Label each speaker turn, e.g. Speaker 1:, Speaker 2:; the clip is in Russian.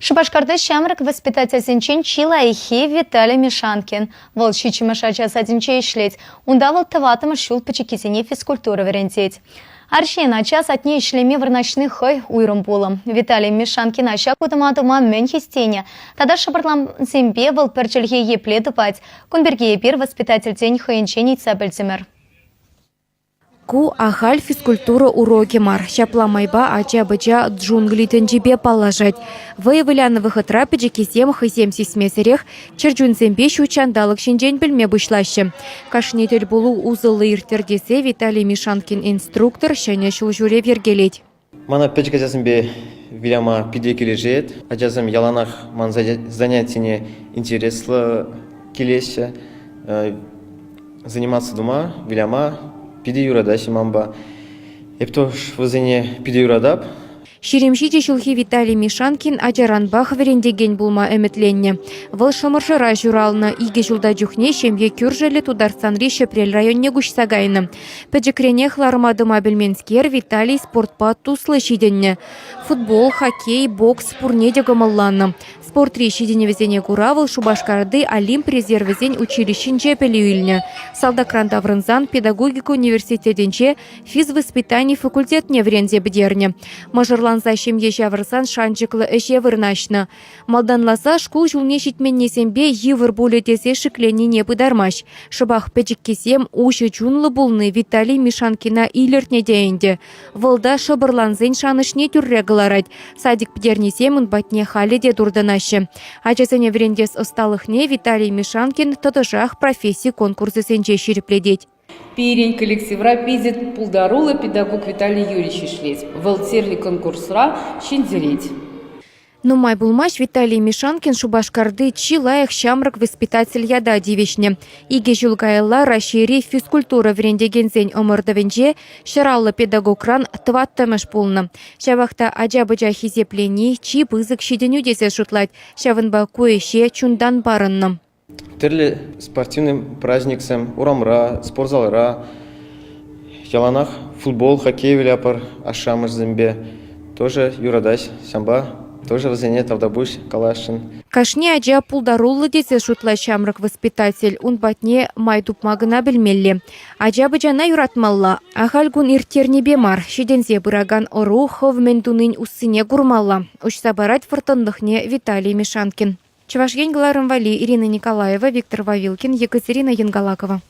Speaker 1: Шабашкарды шамрак воспитатель сенчен чилайхи Виталий Мишанкин. Вол щичимаша час одинче ишлеть. Ундавал таватам шул почекисене физкультура верентеть. Аршина час от ней шлеме варночных хой уйром булом. Виталий Мишанкин аща кутаматума мэнхистене. Тогда шабарлам зембе был перчельге епле тупать. Кунберге епир воспитатель день хоенчений цабельцемер.
Speaker 2: Ку ахаль физкультура уроки мар. Шапла майба ача-бача джунгли тенджибе положать. Выявляны выход рапиджи кисем хисем сисмесерех. Черджун зембе щучандалык шинжень бельме бушлаще. Кашнитель булу узылы иртердесе Виталий Мишанкин инструктор шаня шулжуре вергелеть.
Speaker 3: Мана печказембе виляма пидеки лежит. Аджазам яланах ман занятие интересно келесе. Заниматься дома виляма. Пиди юрадаши мамба. Эптош возене пиди юрадап.
Speaker 2: Шеремшичи шулхи Виталий Мишанкин аджаранбах верендеген булма эметленне. Выл шамыршыра журална иге жулда жухне шемье кюржеле тударсан Шепрель районне гушсагайны. Педжекрене хлармадыма бельменскер Виталий спортпа туслы шиденне. Футбол, хоккей, бокс, пурнеде гамалланны. Спорт рейшидене везене куравыл Шубашкарды Олимп резервезень училищенче пелюильне. Салдакран врынзан педагогика университетенче физвоспитание факультетне врензе бдерне. Мажырланса шемье шавырсан шанчыклы эше вырнашны. Малданласа шкул жулне шитменнесембе йывыр булетесе шикленіне пыдармаш. Шыбах печіккесем ушы чунлы булны Виталий Мишанкина илертне дейінді. Вылда шыбырланзен шанышне түрре гыларать. Садик пдернесемін батне халеде дурдынашы. Ачасыне врендес осталыхне Виталий Мишанкин тотожах профессии конкурсы сенче ширипледеть.
Speaker 4: Пирень коллектив рапизит пулдарула педагог Виталий Юрьевич шлеть. Волтерли конкурсра шинзелеть.
Speaker 2: Но май булмаш Виталий Мишанкин Шубашкарды чилаях шамрак воспитатель яда дивишне. Иге жулгайла расшири физкультура врендегензень омырдавенже шараллы педагогран тваттамыш пулны. Шавахта аджа-быджа хизеплени чи бызык шиденю десе шутлать. Шавынба куэше чундан барынны.
Speaker 3: Терлі спортивным праздниксем, урамра, спортзалра, яланах футбол, хоккей виляпар, ашамыш зембе. Тоже юрадась, самба. Тоже возене тавдабуш калашин.
Speaker 2: Кашне аджа пулдаруллы десе шутла шамрак воспитатель. Он батне майдуп магына білмелле. Аджа быджана юратмалла. Ахальгун иртернебе мар. Шедензе быраган ору ховмен тунын уссыне гурмалла. Учса барать фортандыхне Виталий Мишанкин. Чувашген Галарым Вали, Ирина Николаева, Виктор Вавилкин, Екатерина Янгалакова.